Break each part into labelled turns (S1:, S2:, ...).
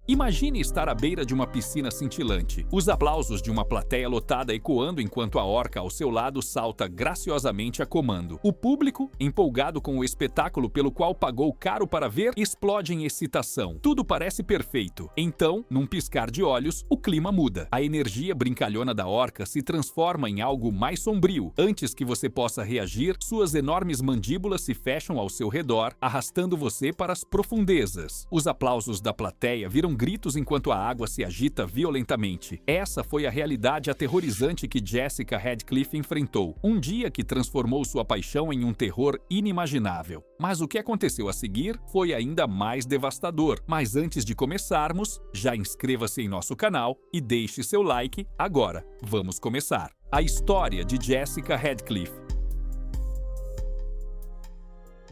S1: Imagine estar à beira de uma piscina cintilante, os aplausos de uma plateia lotada ecoando enquanto a orca ao seu lado salta graciosamente a comando. O público, empolgado com o espetáculo pelo qual pagou caro para ver, explode em excitação. Tudo parece perfeito. Então, num piscar de olhos, o clima muda. A energia brincalhona da orca se transforma em algo mais sombrio. Antes que você possa reagir, suas enormes mandíbulas se fecham ao seu redor, arrastando você para as profundezas. Os aplausos da plateia viram gritos enquanto a água se agita violentamente. Essa foi a realidade aterrorizante que Jessica Radcliffe enfrentou. Um dia que transformou sua paixão em um terror inimaginável. Mas o que aconteceu a seguir foi ainda mais devastador. Mas antes de começarmos, já inscreva-se em nosso canal e deixe seu like agora. Vamos começar. A história de Jessica Radcliffe.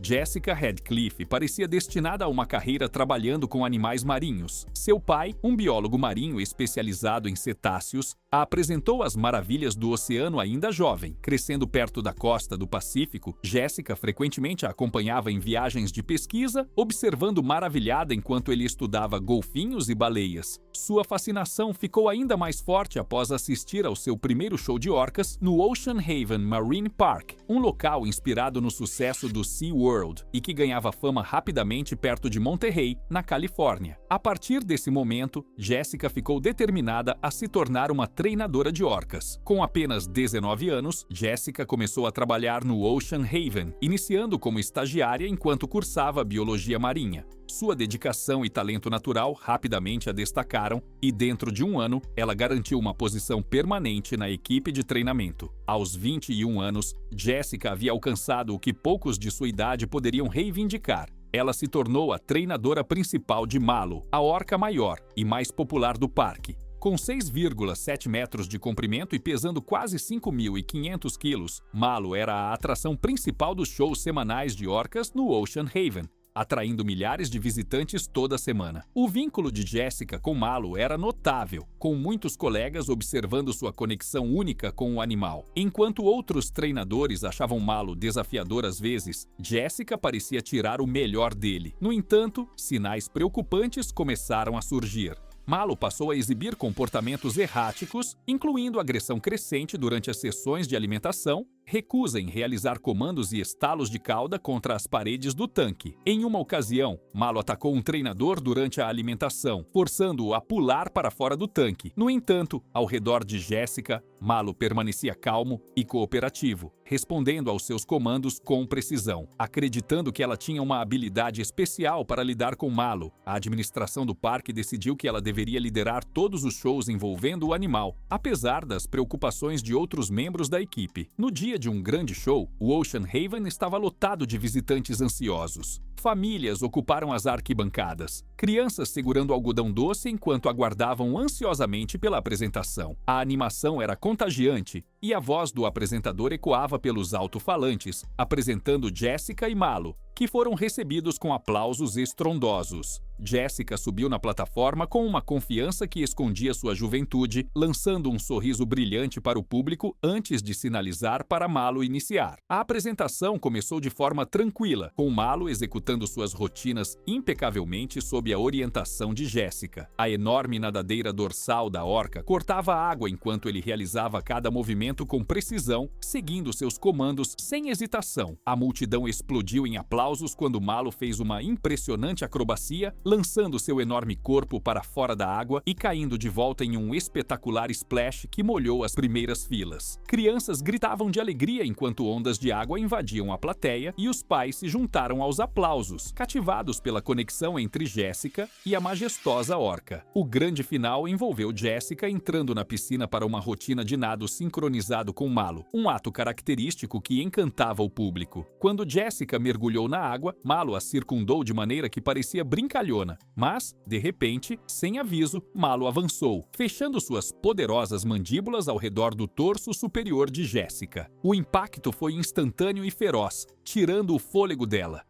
S1: Jessica Radcliffe parecia destinada a uma carreira trabalhando com animais marinhos. Seu pai, um biólogo marinho especializado em cetáceos, a apresentou às maravilhas do oceano ainda jovem. Crescendo perto da costa do Pacífico, Jessica frequentemente a acompanhava em viagens de pesquisa, observando maravilhada enquanto ele estudava golfinhos e baleias. Sua fascinação ficou ainda mais forte após assistir ao seu primeiro show de orcas no Ocean Haven Marine Park, um local inspirado no sucesso do SeaWorld e que ganhava fama rapidamente perto de Monterey, na Califórnia. A partir desse momento, Jessica ficou determinada a se tornar uma treinadora de orcas. Com apenas 19 anos, Jessica começou a trabalhar no Ocean Haven, iniciando como estagiária enquanto cursava biologia marinha. Sua dedicação e talento natural rapidamente a destacaram e, dentro de um ano, ela garantiu uma posição permanente na equipe de treinamento. Aos 21 anos, Jessica havia alcançado o que poucos de sua idade poderiam reivindicar. Ela se tornou a treinadora principal de Malo, a orca maior e mais popular do parque. Com 6,7 metros de comprimento e pesando quase 5.500 quilos, Malo era a atração principal dos shows semanais de orcas no Ocean Haven, atraindo milhares de visitantes toda semana. O vínculo de Jessica com Malo era notável, com muitos colegas observando sua conexão única com o animal. Enquanto outros treinadores achavam Malo desafiador às vezes, Jessica parecia tirar o melhor dele. No entanto, sinais preocupantes começaram a surgir. Malo passou a exibir comportamentos erráticos, incluindo agressão crescente durante as sessões de alimentação, recusa em realizar comandos e estalos de cauda contra as paredes do tanque. Em uma ocasião, Malo atacou um treinador durante a alimentação, forçando-o a pular para fora do tanque. No entanto, ao redor de Jessica, Malo permanecia calmo e cooperativo, respondendo aos seus comandos com precisão. Acreditando que ela tinha uma habilidade especial para lidar com Malo, a administração do parque decidiu que ela deveria liderar todos os shows envolvendo o animal, apesar das preocupações de outros membros da equipe. No dia de um grande show, o Ocean Haven estava lotado de visitantes ansiosos. Famílias ocuparam as arquibancadas, crianças segurando algodão doce enquanto aguardavam ansiosamente pela apresentação. A animação era contagiante e a voz do apresentador ecoava pelos alto-falantes, apresentando Jessica e Malo, que foram recebidos com aplausos estrondosos. Jessica subiu na plataforma com uma confiança que escondia sua juventude, lançando um sorriso brilhante para o público antes de sinalizar para Malo iniciar. A apresentação começou de forma tranquila, com Malo executando suas rotinas impecavelmente sob a orientação de Jessica. A enorme nadadeira dorsal da orca cortava a água enquanto ele realizava cada movimento com precisão, seguindo seus comandos sem hesitação. A multidão explodiu em aplausos quando Malo fez uma impressionante acrobacia, lançando seu enorme corpo para fora da água e caindo de volta em um espetacular splash que molhou as primeiras filas. Crianças gritavam de alegria enquanto ondas de água invadiam a plateia e os pais se juntaram aos aplausos, cativados pela conexão entre Jessica e a majestosa orca. O grande final envolveu Jessica entrando na piscina para uma rotina de nado sincronizado com Malo, um ato característico que encantava o público. Quando Jessica mergulhou na água, Malo a circundou de maneira que parecia brincalhona. Mas, de repente, sem aviso, Malo avançou, fechando suas poderosas mandíbulas ao redor do torso superior de Jessica. O impacto foi instantâneo e feroz, tirando o fôlego dela.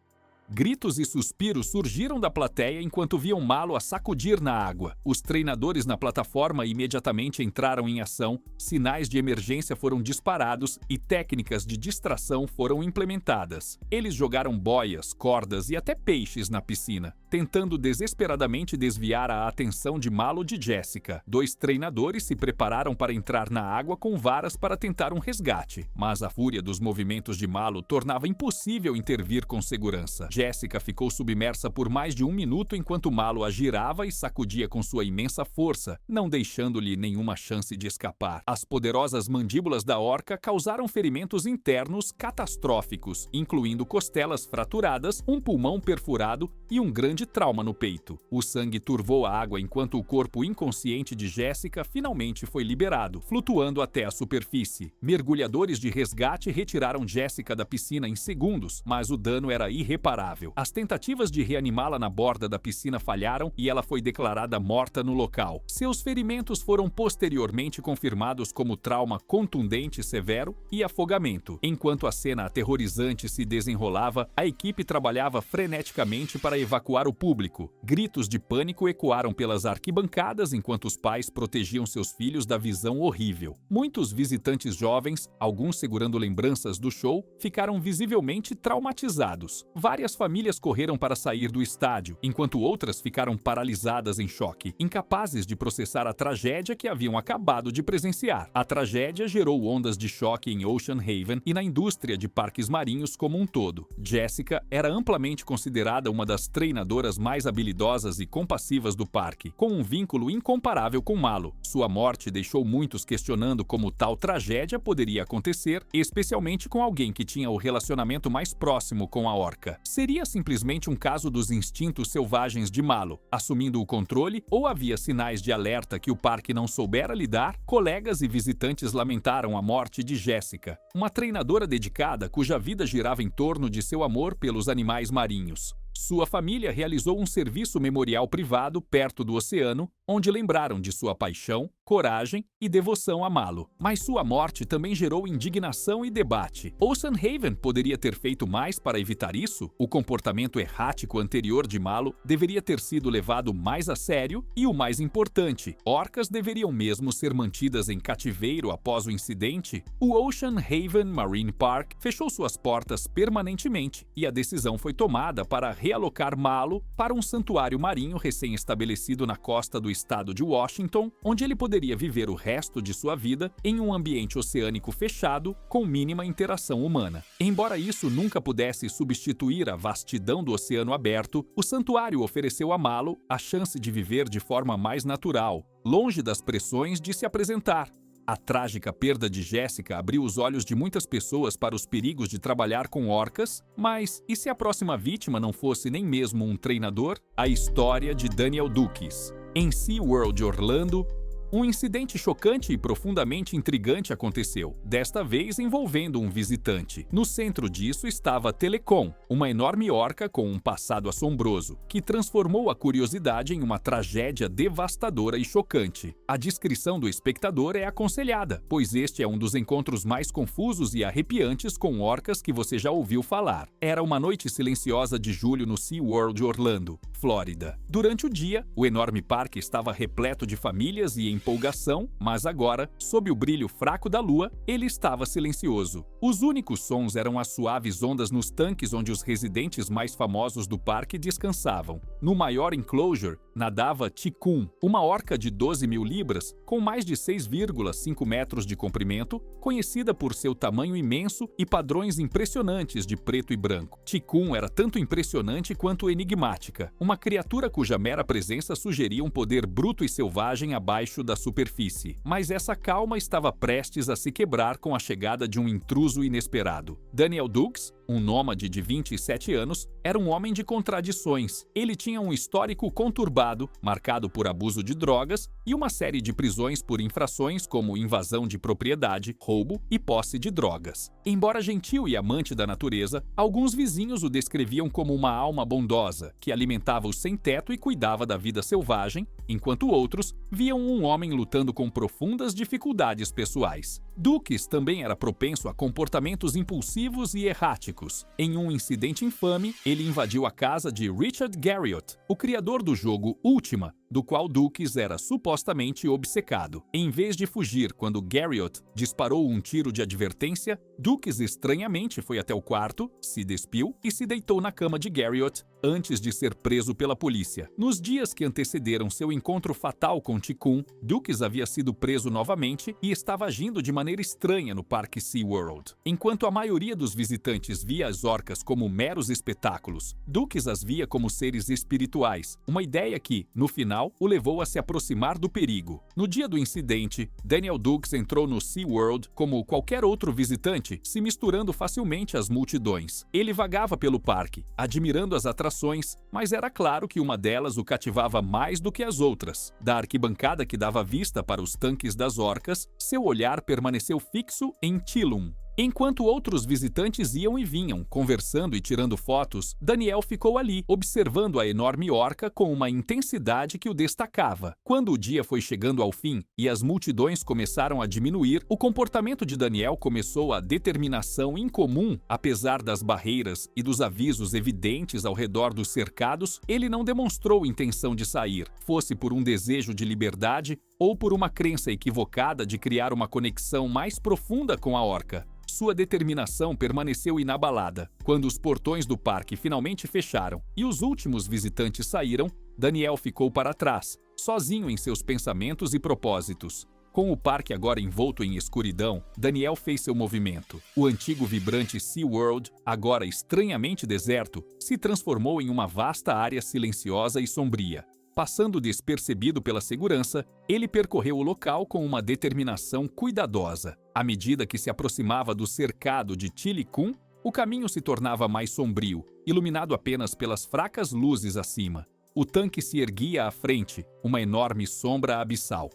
S1: Gritos e suspiros surgiram da plateia enquanto viam Malo a sacudir na água. Os treinadores na plataforma imediatamente entraram em ação, sinais de emergência foram disparados e técnicas de distração foram implementadas. Eles jogaram boias, cordas e até peixes na piscina, tentando desesperadamente desviar a atenção de Malo de Jessica. 2 treinadores se prepararam para entrar na água com varas para tentar um resgate, mas a fúria dos movimentos de Malo tornava impossível intervir com segurança. Jessica ficou submersa por mais de 1 minuto enquanto Malo a girava e sacudia com sua imensa força, não deixando-lhe nenhuma chance de escapar. As poderosas mandíbulas da orca causaram ferimentos internos catastróficos, incluindo costelas fraturadas, um pulmão perfurado e um grande trauma no peito. O sangue turvou a água enquanto o corpo inconsciente de Jessica finalmente foi liberado, flutuando até a superfície. Mergulhadores de resgate retiraram Jessica da piscina em segundos, mas o dano era irreparável. As tentativas de reanimá-la na borda da piscina falharam e ela foi declarada morta no local. Seus ferimentos foram posteriormente confirmados como trauma contundente severo e afogamento. Enquanto a cena aterrorizante se desenrolava, a equipe trabalhava freneticamente para evacuar o público. Gritos de pânico ecoaram pelas arquibancadas enquanto os pais protegiam seus filhos da visão horrível. Muitos visitantes jovens, alguns segurando lembranças do show, ficaram visivelmente traumatizados. Várias famílias correram para sair do estádio, enquanto outras ficaram paralisadas em choque, incapazes de processar a tragédia que haviam acabado de presenciar. A tragédia gerou ondas de choque em Ocean Haven e na indústria de parques marinhos como um todo. Jessica era amplamente considerada uma das treinadoras mais habilidosas e compassivas do parque, com um vínculo incomparável com Malo. Sua morte deixou muitos questionando como tal tragédia poderia acontecer, especialmente com alguém que tinha o relacionamento mais próximo com a orca. Seria simplesmente um caso dos instintos selvagens de Malo, assumindo o controle, ou havia sinais de alerta que o parque não soubera lidar? Colegas e visitantes lamentaram a morte de Jessica, uma treinadora dedicada cuja vida girava em torno de seu amor pelos animais marinhos. Sua família realizou um serviço memorial privado perto do oceano, onde lembraram de sua paixão, coragem e devoção a Malo. Mas sua morte também gerou indignação e debate. Ocean Haven poderia ter feito mais para evitar isso? O comportamento errático anterior de Malo deveria ter sido levado mais a sério e, o mais importante, orcas deveriam mesmo ser mantidas em cativeiro após o incidente? O Ocean Haven Marine Park fechou suas portas permanentemente e a decisão foi tomada para realocar Malo para um santuário marinho recém-estabelecido na costa do estado de Washington, onde ele poderia viver o resto de sua vida em um ambiente oceânico fechado com mínima interação humana. Embora isso nunca pudesse substituir a vastidão do oceano aberto, o santuário ofereceu a Malo a chance de viver de forma mais natural, longe das pressões de se apresentar. A trágica perda de Jessica abriu os olhos de muitas pessoas para os perigos de trabalhar com orcas, mas e se a próxima vítima não fosse nem mesmo um treinador? A história de Daniel Dukes. Em SeaWorld Orlando, um incidente chocante e profundamente intrigante aconteceu, desta vez envolvendo um visitante. No centro disso estava Telecom, uma enorme orca com um passado assombroso, que transformou a curiosidade em uma tragédia devastadora e chocante. A descrição do espectador é aconselhada, pois este é um dos encontros mais confusos e arrepiantes com orcas que você já ouviu falar. Era uma noite silenciosa de julho no SeaWorld Orlando, Flórida. Durante o dia, o enorme parque estava repleto de famílias e empolgação, mas agora, sob o brilho fraco da lua, ele estava silencioso. Os únicos sons eram as suaves ondas nos tanques onde os residentes mais famosos do parque descansavam. No maior enclosure, nadava Ticum, uma orca de 12.000 libras, com mais de 6,5 metros de comprimento, conhecida por seu tamanho imenso e padrões impressionantes de preto e branco. Ticum era tanto impressionante quanto enigmática, uma criatura cuja mera presença sugeria um poder bruto e selvagem abaixo da superfície. Mas essa calma estava prestes a se quebrar com a chegada de um intruso inesperado. Daniel Dukes, um nômade de 27 anos, era um homem de contradições. Ele tinha um histórico conturbado, marcado por abuso de drogas e uma série de prisões por infrações como invasão de propriedade, roubo e posse de drogas. Embora gentil e amante da natureza, alguns vizinhos o descreviam como uma alma bondosa, que alimentava os sem-teto e cuidava da vida selvagem, enquanto outros viam um homem lutando com profundas dificuldades pessoais. Dukes também era propenso a comportamentos impulsivos e erráticos. Em um incidente infame, ele invadiu a casa de Richard Garriott, o criador do jogo Ultima, do qual Dukes era supostamente obcecado. Em vez de fugir quando Garriott disparou um tiro de advertência, Dukes estranhamente foi até o quarto, se despiu e se deitou na cama de Garriott antes de ser preso pela polícia. Nos dias que antecederam seu encontro fatal com Tikkun, Dukes havia sido preso novamente e estava agindo de maneira estranha no Parque SeaWorld. Enquanto a maioria dos visitantes via as orcas como meros espetáculos, Dukes as via como seres espirituais, uma ideia que, no final, o levou a se aproximar do perigo. No dia do incidente, Daniel Dukes entrou no SeaWorld como qualquer outro visitante, se misturando facilmente às multidões. Ele vagava pelo parque, admirando as atrações, mas era claro que uma delas o cativava mais do que as outras. Da arquibancada que dava vista para os tanques das orcas, seu olhar permaneceu fixo em Tillum. Enquanto outros visitantes iam e vinham, conversando e tirando fotos, Daniel ficou ali, observando a enorme orca com uma intensidade que o destacava. Quando o dia foi chegando ao fim e as multidões começaram a diminuir, o comportamento de Daniel começou a determinação incomum. Apesar das barreiras e dos avisos evidentes ao redor dos cercados, ele não demonstrou intenção de sair, fosse por um desejo de liberdade ou por uma crença equivocada de criar uma conexão mais profunda com a orca. Sua determinação permaneceu inabalada. Quando os portões do parque finalmente fecharam e os últimos visitantes saíram, Daniel ficou para trás, sozinho em seus pensamentos e propósitos. Com o parque agora envolto em escuridão, Daniel fez seu movimento. O antigo vibrante SeaWorld, agora estranhamente deserto, se transformou em uma vasta área silenciosa e sombria. Passando despercebido pela segurança, ele percorreu o local com uma determinação cuidadosa. À medida que se aproximava do cercado de Tili-Kun, o caminho se tornava mais sombrio, iluminado apenas pelas fracas luzes acima. O tanque se erguia à frente, uma enorme sombra abissal.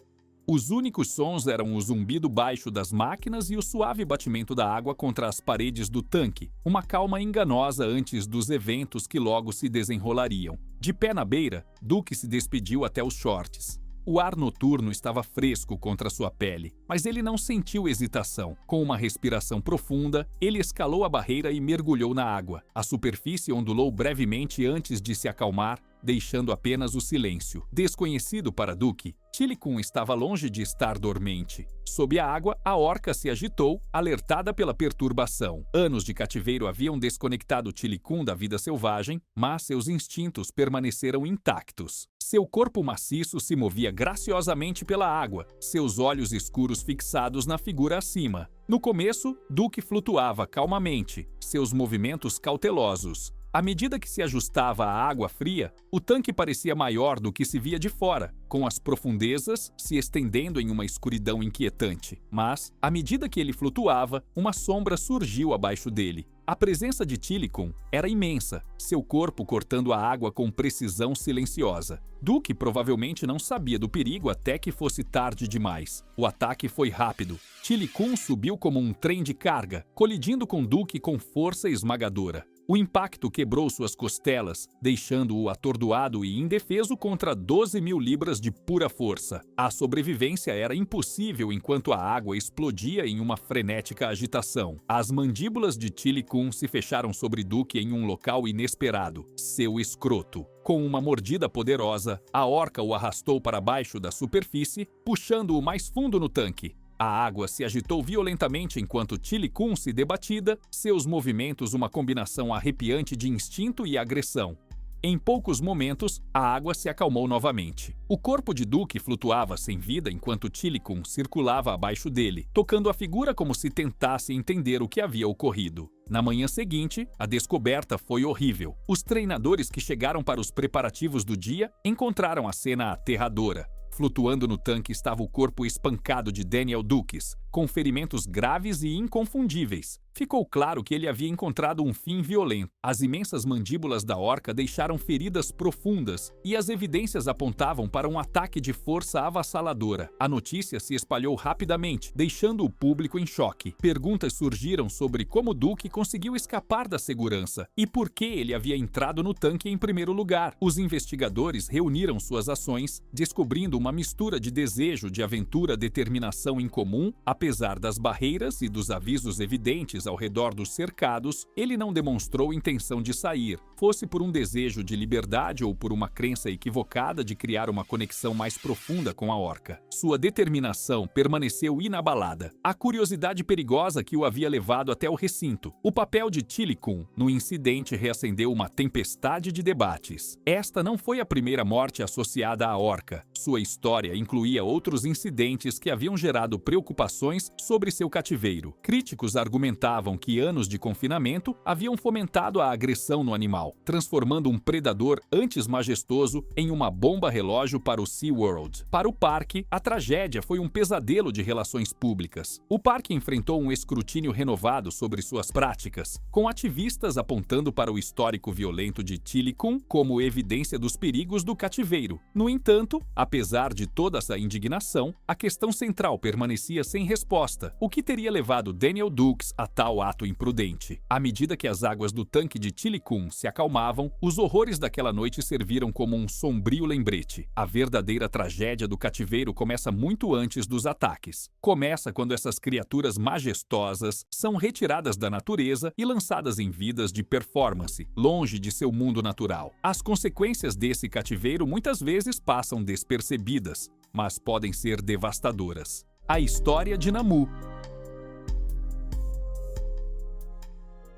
S1: Os únicos sons eram o zumbido baixo das máquinas e o suave batimento da água contra as paredes do tanque, uma calma enganosa antes dos eventos que logo se desenrolariam. De pé na beira, Duke se despediu até os shorts. O ar noturno estava fresco contra sua pele, mas ele não sentiu hesitação. Com uma respiração profunda, ele escalou a barreira e mergulhou na água. A superfície ondulou brevemente antes de se acalmar, deixando apenas o silêncio. Desconhecido para Duke, Tili-Kun estava longe de estar dormente. Sob a água, a orca se agitou, alertada pela perturbação. Anos de cativeiro haviam desconectado Tili-Kun da vida selvagem, mas seus instintos permaneceram intactos. Seu corpo maciço se movia graciosamente pela água, seus olhos escuros fixados na figura acima. No começo, Duke flutuava calmamente, seus movimentos cautelosos. À medida que se ajustava à água fria, o tanque parecia maior do que se via de fora, com as profundezas se estendendo em uma escuridão inquietante. Mas, à medida que ele flutuava, uma sombra surgiu abaixo dele. A presença de Tili-Kun era imensa, seu corpo cortando a água com precisão silenciosa. Duke provavelmente não sabia do perigo até que fosse tarde demais. O ataque foi rápido. Tili-Kun subiu como um trem de carga, colidindo com Duke com força esmagadora. O impacto quebrou suas costelas, deixando-o atordoado e indefeso contra 12.000 libras de pura força. A sobrevivência era impossível enquanto a água explodia em uma frenética agitação. As mandíbulas de Tili-Kun se fecharam sobre Duke em um local inesperado, seu escroto. Com uma mordida poderosa, a orca o arrastou para baixo da superfície, puxando-o mais fundo no tanque. A água se agitou violentamente enquanto Tili-Kun se debatida, seus movimentos uma combinação arrepiante de instinto e agressão. Em poucos momentos, a água se acalmou novamente. O corpo de Duke flutuava sem vida enquanto Tili-Kun circulava abaixo dele, tocando a figura como se tentasse entender o que havia ocorrido. Na manhã seguinte, a descoberta foi horrível. Os treinadores que chegaram para os preparativos do dia encontraram a cena aterradora. Flutuando no tanque estava o corpo espancado de Daniel Dukes, com ferimentos graves e inconfundíveis. Ficou claro que ele havia encontrado um fim violento. As imensas mandíbulas da orca deixaram feridas profundas e as evidências apontavam para um ataque de força avassaladora. A notícia se espalhou rapidamente, deixando o público em choque. Perguntas surgiram sobre como Duke conseguiu escapar da segurança e por que ele havia entrado no tanque em primeiro lugar. Os investigadores reuniram suas ações, descobrindo uma mistura de desejo de aventura, determinação incomum, a Apesar das barreiras e dos avisos evidentes ao redor dos cercados, ele não demonstrou intenção de sair, fosse por um desejo de liberdade ou por uma crença equivocada de criar uma conexão mais profunda com a orca. Sua determinação permaneceu inabalada. A curiosidade perigosa que o havia levado até o recinto. O papel de Tili-kun no incidente reacendeu uma tempestade de debates. Esta não foi a primeira morte associada à orca. Sua história incluía outros incidentes que haviam gerado preocupações sobre seu cativeiro. Críticos argumentavam que anos de confinamento haviam fomentado a agressão no animal, transformando um predador antes majestoso em uma bomba-relógio para o SeaWorld. Para o parque, a tragédia foi um pesadelo de relações públicas. O parque enfrentou um escrutínio renovado sobre suas práticas, com ativistas apontando para o histórico violento de Tili-kun como evidência dos perigos do cativeiro. No entanto, apesar de toda essa indignação, a questão central permanecia sem resposta. O que teria levado Daniel Dukes a tal ato imprudente? À medida que as águas do tanque de Tili-kun se acalmavam, os horrores daquela noite serviram como um sombrio lembrete. A verdadeira tragédia do cativeiro começa muito antes dos ataques. Começa quando essas criaturas majestosas são retiradas da natureza e lançadas em vidas de performance, longe de seu mundo natural. As consequências desse cativeiro muitas vezes passam despercebidas, mas podem ser devastadoras. A história de Namu.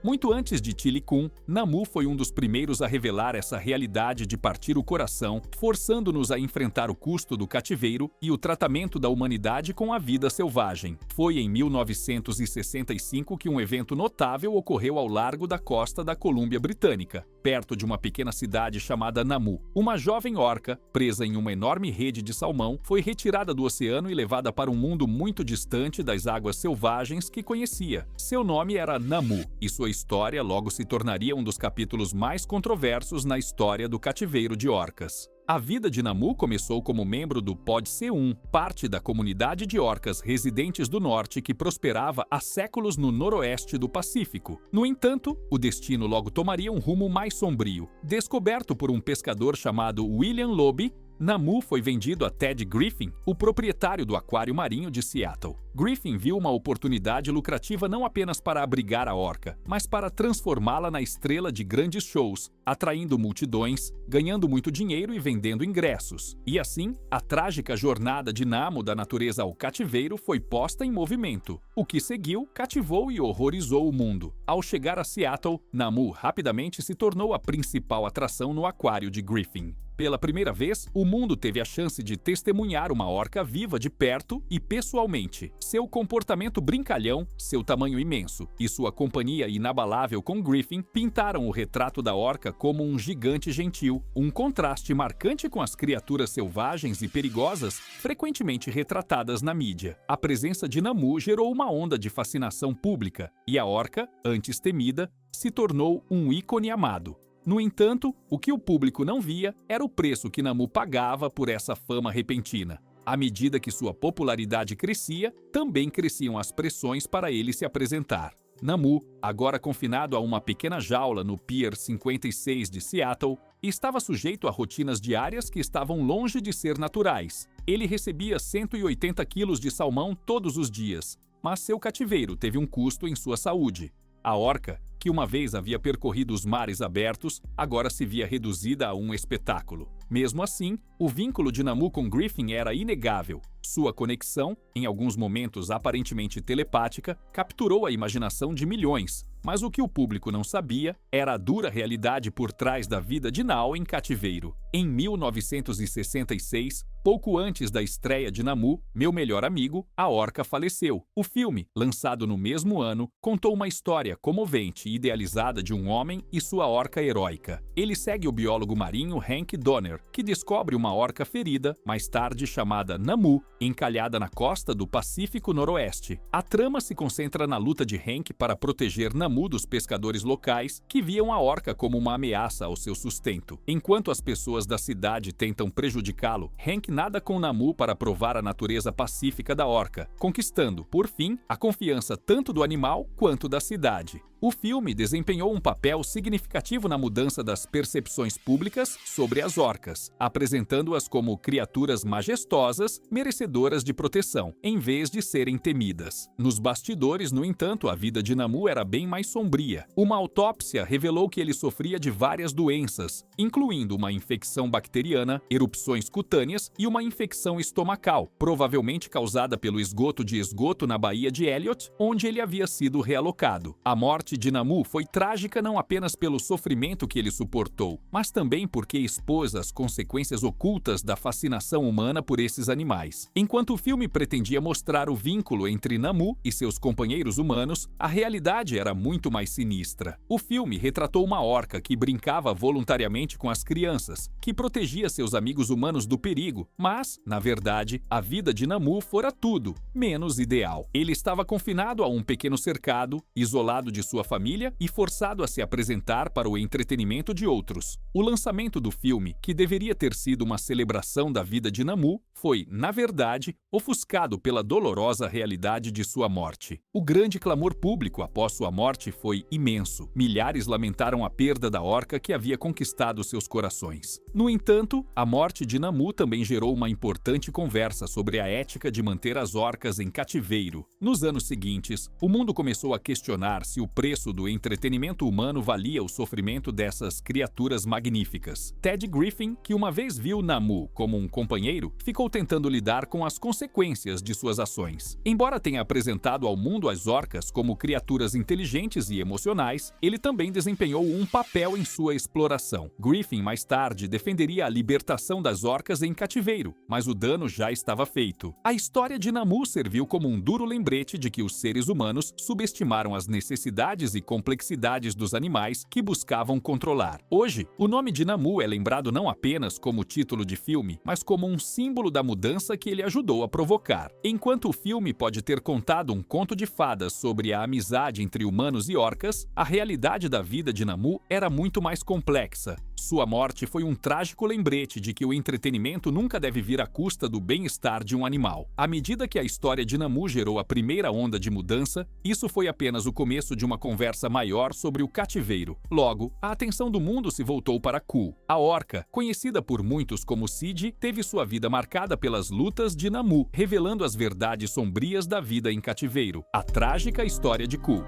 S1: Muito antes de Tili-kun, Namu foi um dos primeiros a revelar essa realidade de partir o coração, forçando-nos a enfrentar o custo do cativeiro e o tratamento da humanidade com a vida selvagem. Foi em 1965 que um evento notável ocorreu ao largo da costa da Colômbia Britânica, perto de uma pequena cidade chamada Namu. Uma jovem orca, presa em uma enorme rede de salmão, foi retirada do oceano e levada para um mundo muito distante das águas selvagens que conhecia. Seu nome era Namu, e sua história logo se tornaria um dos capítulos mais controversos na história do cativeiro de orcas. A vida de Namu começou como membro do Pod C1, parte da comunidade de orcas residentes do norte que prosperava há séculos no noroeste do Pacífico. No entanto, o destino logo tomaria um rumo mais sombrio. Descoberto por um pescador chamado William Lobe, Namu foi vendido a Ted Griffin, o proprietário do aquário marinho de Seattle. Griffin viu uma oportunidade lucrativa não apenas para abrigar a orca, mas para transformá-la na estrela de grandes shows, atraindo multidões, ganhando muito dinheiro e vendendo ingressos. E assim, a trágica jornada de Namu da natureza ao cativeiro foi posta em movimento. O que seguiu cativou e horrorizou o mundo. Ao chegar a Seattle, Namu rapidamente se tornou a principal atração no aquário de Griffin. Pela primeira vez, o mundo teve a chance de testemunhar uma orca viva de perto e pessoalmente. Seu comportamento brincalhão, seu tamanho imenso e sua companhia inabalável com Griffin pintaram o retrato da orca como um gigante gentil, um contraste marcante com as criaturas selvagens e perigosas frequentemente retratadas na mídia. A presença de Namu gerou uma onda de fascinação pública e a orca, antes temida, se tornou um ícone amado. No entanto, o que o público não via era o preço que Namu pagava por essa fama repentina. À medida que sua popularidade crescia, também cresciam as pressões para ele se apresentar. Namu, agora confinado a uma pequena jaula no Pier 56 de Seattle, estava sujeito a rotinas diárias que estavam longe de ser naturais. Ele recebia 180 quilos de salmão todos os dias, mas seu cativeiro teve um custo em sua saúde. A orca, que uma vez havia percorrido os mares abertos, agora se via reduzida a um espetáculo. Mesmo assim, o vínculo de Namu com Griffin era inegável. Sua conexão, em alguns momentos aparentemente telepática, capturou a imaginação de milhões. Mas o que o público não sabia era a dura realidade por trás da vida de Nao em cativeiro. Em 1966, pouco antes da estreia de Namu, Meu Melhor Amigo, a orca faleceu. O filme, lançado no mesmo ano, contou uma história comovente e idealizada de um homem e sua orca heróica. Ele segue o biólogo marinho Hank Donner, que descobre uma orca ferida, mais tarde chamada Namu, encalhada na costa do Pacífico Noroeste. A trama se concentra na luta de Hank para proteger Namu dos pescadores locais que viam a orca como uma ameaça ao seu sustento. Enquanto as pessoas da cidade tentam prejudicá-lo, Hank nada com Namu para provar a natureza pacífica da orca, conquistando, por fim, a confiança tanto do animal quanto da cidade. O filme desempenhou um papel significativo na mudança das percepções públicas sobre as orcas, apresentando-as como criaturas majestosas, merecedoras de proteção, em vez de serem temidas. Nos bastidores, no entanto, a vida de Namu era bem mais sombria. Uma autópsia revelou que ele sofria de várias doenças, incluindo uma infecção bacteriana, erupções cutâneas e uma infecção estomacal, provavelmente causada pelo esgoto de esgoto na Baía de Elliot, onde ele havia sido realocado. A morte de Namu foi trágica não apenas pelo sofrimento que ele suportou, mas também porque expôs as consequências ocultas da fascinação humana por esses animais. Enquanto o filme pretendia mostrar o vínculo entre Namu e seus companheiros humanos, a realidade era muito mais sinistra. O filme retratou uma orca que brincava voluntariamente com as crianças, que protegia seus amigos humanos do perigo, mas, na verdade, a vida de Namu fora tudo menos ideal. Ele estava confinado a um pequeno cercado, isolado de sua família e forçado a se apresentar para o entretenimento de outros. O lançamento do filme, que deveria ter sido uma celebração da vida de Namu, foi, na verdade, ofuscado pela dolorosa realidade de sua morte. O grande clamor público após sua morte foi imenso. Milhares lamentaram a perda da orca que havia conquistado seus corações. No entanto, a morte de Namu também gerou uma importante conversa sobre a ética de manter as orcas em cativeiro. Nos anos seguintes, o mundo começou a questionar se o preço do entretenimento humano valia o sofrimento dessas criaturas magníficas. Ted Griffin, que uma vez viu Namu como um companheiro, ficou tentando lidar com as consequências de suas ações. Embora tenha apresentado ao mundo as orcas como criaturas inteligentes e emocionais, ele também desempenhou um papel em sua exploração. Griffin mais tarde defenderia a libertação das orcas em cativeiro, mas o dano já estava feito. A história de Namu serviu como um duro lembrete de que os seres humanos subestimaram as necessidades e complexidades dos animais que buscavam controlar. Hoje, o nome de Namu é lembrado não apenas como título de filme, mas como um símbolo da mudança que ele ajudou a provocar. Enquanto o filme pode ter contado um conto de fadas sobre a amizade entre humanos e orcas, a realidade da vida de Namu era muito mais complexa. Sua morte foi um trágico lembrete de que o entretenimento nunca deve vir à custa do bem-estar de um animal. À medida que a história de Namu gerou a primeira onda de mudança, isso foi apenas o começo de uma conversa maior sobre o cativeiro. Logo, a atenção do mundo se voltou para Ku. A orca, conhecida por muitos como Cid, teve sua vida marcada pelas lutas de Namu, revelando as verdades sombrias da vida em cativeiro. A trágica história de Ku.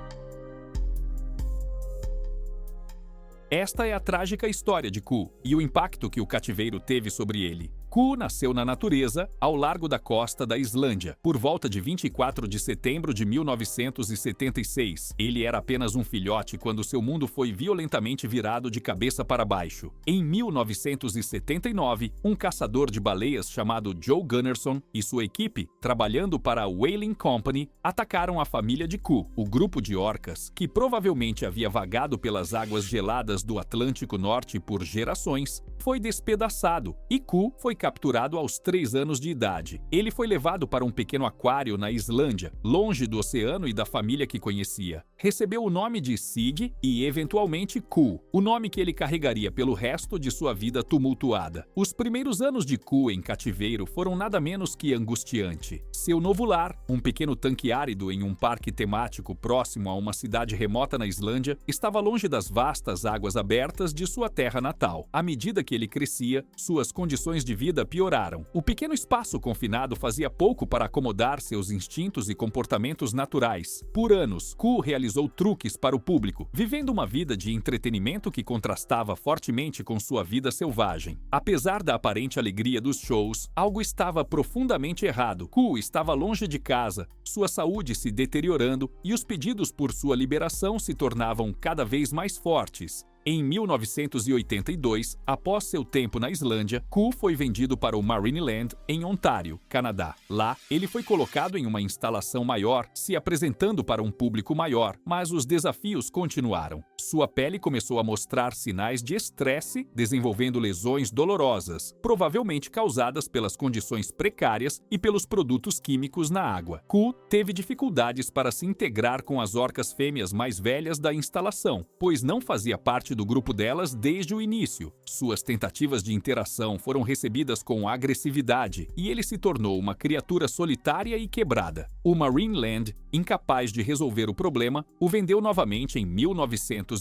S1: Esta é a trágica história de Ku e o impacto que o cativeiro teve sobre ele. Ku nasceu na natureza, ao largo da costa da Islândia, por volta de 24 de setembro de 1976. Ele era apenas um filhote quando seu mundo foi violentamente virado de cabeça para baixo. Em 1979, um caçador de baleias chamado Joe Gunnarsson e sua equipe, trabalhando para a Whaling Company, atacaram a família de Ku. O grupo de orcas, que provavelmente havia vagado pelas águas geladas do Atlântico Norte por gerações, foi despedaçado e Ku foi capturado aos 3 anos de idade. Ele foi levado para um pequeno aquário na Islândia, longe do oceano e da família que conhecia. Recebeu o nome de Cid e, eventualmente, Ku, o nome que ele carregaria pelo resto de sua vida tumultuada. Os primeiros anos de Ku em cativeiro foram nada menos que angustiante. Seu novo lar, um pequeno tanque árido em um parque temático próximo a uma cidade remota na Islândia, estava longe das vastas águas abertas de sua terra natal. À medida que ele crescia, suas condições de vida pioraram. O pequeno espaço confinado fazia pouco para acomodar seus instintos e comportamentos naturais. Por anos, Ku realizou truques para o público, vivendo uma vida de entretenimento que contrastava fortemente com sua vida selvagem. Apesar da aparente alegria dos shows, algo estava profundamente errado. Ku estava longe de casa, sua saúde se deteriorando e os pedidos por sua liberação se tornavam cada vez mais fortes. Em 1982, após seu tempo na Islândia, Ku foi vendido para o Marineland, em Ontário, Canadá. Lá, ele foi colocado em uma instalação maior, se apresentando para um público maior, mas os desafios continuaram. Sua pele começou a mostrar sinais de estresse, desenvolvendo lesões dolorosas, provavelmente causadas pelas condições precárias e pelos produtos químicos na água. Ku teve dificuldades para se integrar com as orcas fêmeas mais velhas da instalação, pois não fazia parte do grupo delas desde o início. Suas tentativas de interação foram recebidas com agressividade e ele se tornou uma criatura solitária e quebrada. O Marineland, incapaz de resolver o problema, o vendeu novamente em 1985.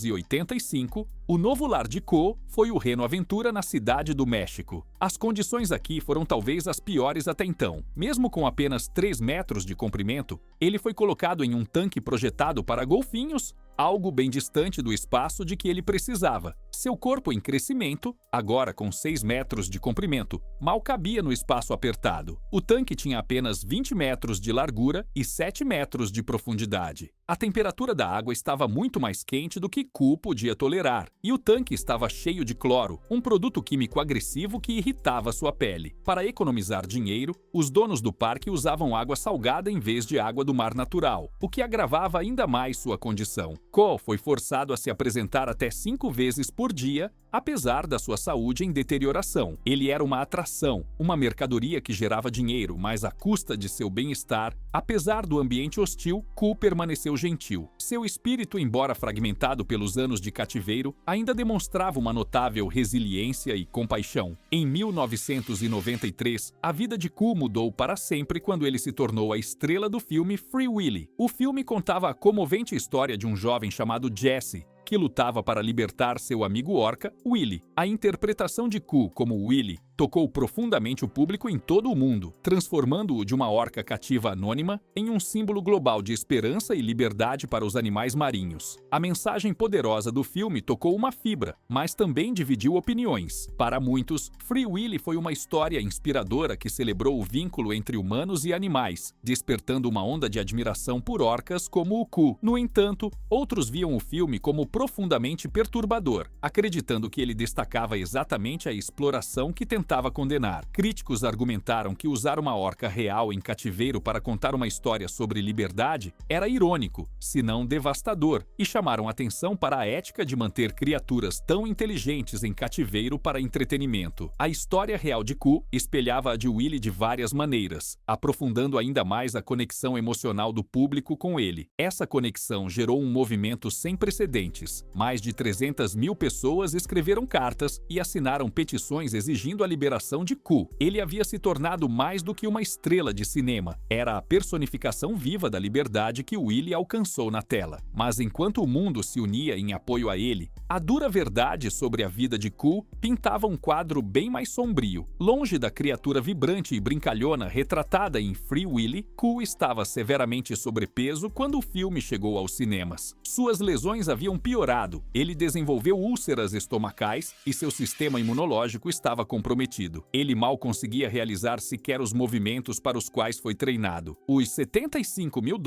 S1: O novo lar de Ku foi o Reno Aventura na cidade do México. As condições aqui foram talvez as piores até então. Mesmo com apenas 3 metros de comprimento, ele foi colocado em um tanque projetado para golfinhos, algo bem distante do espaço de que ele precisava. Seu corpo em crescimento, agora com 6 metros de comprimento, mal cabia no espaço apertado. O tanque tinha apenas 20 metros de largura e 7 metros de profundidade. A temperatura da água estava muito mais quente do que Ku podia tolerar, e o tanque estava cheio de cloro, um produto químico agressivo que irritava sua pele. Para economizar dinheiro, os donos do parque usavam água salgada em vez de água do mar natural, o que agravava ainda mais sua condição. Ko foi forçado a se apresentar até 5 vezes por dia, apesar da sua saúde em deterioração. Ele era uma atração, uma mercadoria que gerava dinheiro, mas à custa de seu bem-estar. Apesar do ambiente hostil, Ku permaneceu gentil. Seu espírito, embora fragmentado pelos anos de cativeiro, ainda demonstrava uma notável resiliência e compaixão. Em 1993, a vida de Ku mudou para sempre quando ele se tornou a estrela do filme Free Willy. O filme contava a comovente história de um jovem chamado Jesse, que lutava para libertar seu amigo orca, Willy. A interpretação de Ku como Willy tocou profundamente o público em todo o mundo, transformando-o de uma orca cativa anônima em um símbolo global de esperança e liberdade para os animais marinhos. A mensagem poderosa do filme tocou uma fibra, mas também dividiu opiniões. Para muitos, Free Willy foi uma história inspiradora que celebrou o vínculo entre humanos e animais, despertando uma onda de admiração por orcas como o Ku. No entanto, outros viam o filme como profundamente perturbador, acreditando que ele destacava exatamente a exploração que tentava condenar. Críticos argumentaram que usar uma orca real em cativeiro para contar uma história sobre liberdade era irônico, se não devastador, e chamaram atenção para a ética de manter criaturas tão inteligentes em cativeiro para entretenimento. A história real de Ku espelhava a de Willy de várias maneiras, aprofundando ainda mais a conexão emocional do público com ele. Essa conexão gerou um movimento sem precedentes. Mais de 300 mil pessoas escreveram cartas e assinaram petições exigindo a liberação de Ku. Ele havia se tornado mais do que uma estrela de cinema. Era a personificação viva da liberdade que Willy alcançou na tela. Mas enquanto o mundo se unia em apoio a ele, a dura verdade sobre a vida de Ku pintava um quadro bem mais sombrio. Longe da criatura vibrante e brincalhona retratada em Free Willy, Ku estava severamente sobrepeso quando o filme chegou aos cinemas. Suas lesões haviam piorado, ele desenvolveu úlceras estomacais e seu sistema imunológico estava comprometido. Ele mal conseguia realizar sequer os movimentos para os quais foi treinado. Os $75 mil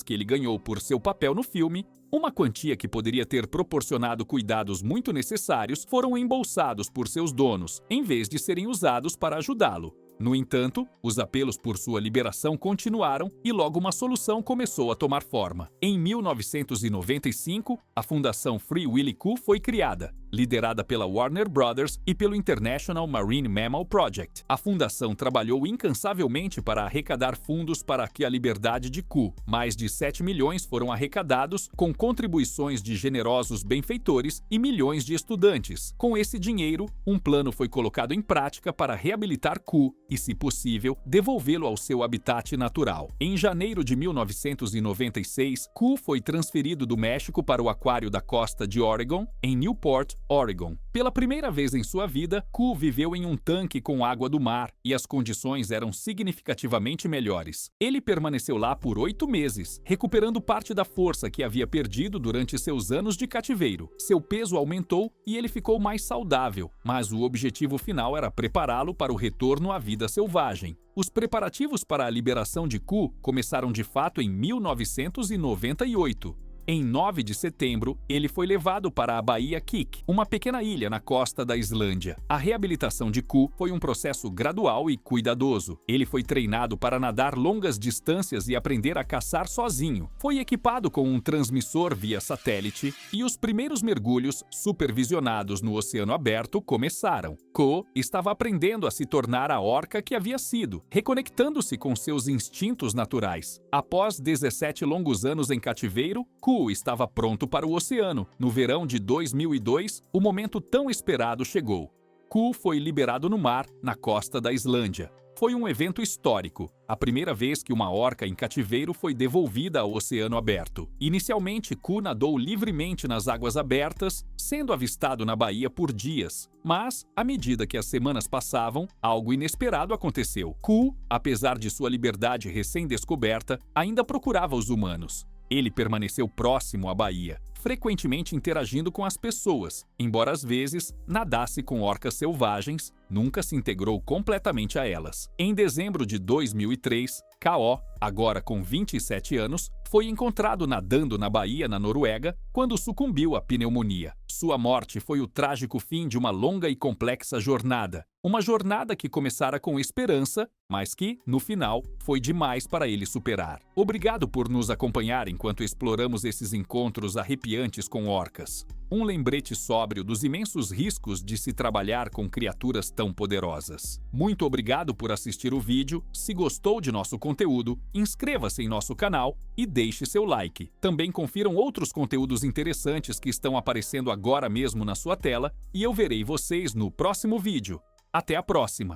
S1: que ele ganhou por seu papel no filme, uma quantia que poderia ter proporcionado cuidados muito necessários, foram embolsados por seus donos, em vez de serem usados para ajudá-lo. No entanto, os apelos por sua liberação continuaram e logo uma solução começou a tomar forma. Em 1995, a Fundação Free Willy Ku foi criada, liderada pela Warner Brothers e pelo International Marine Mammal Project. A fundação trabalhou incansavelmente para arrecadar fundos para que a liberdade de Ku. Mais de 7 milhões foram arrecadados com contribuições de generosos benfeitores e milhões de estudantes. Com esse dinheiro, um plano foi colocado em prática para reabilitar Ku e, se possível, devolvê-lo ao seu habitat natural. Em janeiro de 1996, Ku foi transferido do México para o aquário da costa de Oregon, em Newport, Oregon. Pela primeira vez em sua vida, Ku viveu em um tanque com água do mar e as condições eram significativamente melhores. Ele permaneceu lá por 8 meses, recuperando parte da força que havia perdido durante seus anos de cativeiro. Seu peso aumentou e ele ficou mais saudável, mas o objetivo final era prepará-lo para o retorno à vida selvagem. Os preparativos para a liberação de Ku começaram de fato em 1998. Em 9 de setembro, ele foi levado para a Baía Kik, uma pequena ilha na costa da Islândia. A reabilitação de Ku foi um processo gradual e cuidadoso. Ele foi treinado para nadar longas distâncias e aprender a caçar sozinho. Foi equipado com um transmissor via satélite e os primeiros mergulhos supervisionados no oceano aberto começaram. Ku estava aprendendo a se tornar a orca que havia sido, reconectando-se com seus instintos naturais. Após 17 longos anos em cativeiro, Ku estava pronto para o oceano. No verão de 2002, o momento tão esperado chegou. Ku foi liberado no mar, na costa da Islândia. Foi um evento histórico, a primeira vez que uma orca em cativeiro foi devolvida ao oceano aberto. Inicialmente, Ku nadou livremente nas águas abertas, sendo avistado na baía por dias. Mas, à medida que as semanas passavam, algo inesperado aconteceu. Ku, apesar de sua liberdade recém-descoberta, ainda procurava os humanos. Ele permaneceu próximo à baía, frequentemente interagindo com as pessoas. Embora às vezes nadasse com orcas selvagens, nunca se integrou completamente a elas. Em dezembro de 2003, K.O., agora com 27 anos, foi encontrado nadando na baía na Noruega quando sucumbiu à pneumonia. Sua morte foi o trágico fim de uma longa e complexa jornada. Uma jornada que começara com esperança, mas que, no final, foi demais para ele superar. Obrigado por nos acompanhar enquanto exploramos esses encontros arrepiantes com orcas. Um lembrete sóbrio dos imensos riscos de se trabalhar com criaturas tão poderosas. Muito obrigado por assistir o vídeo. Se gostou de nosso conteúdo, inscreva-se em nosso canal e deixe seu like. Também confiram outros conteúdos interessantes que estão aparecendo agora mesmo na sua tela e eu verei vocês no próximo vídeo. Até a próxima!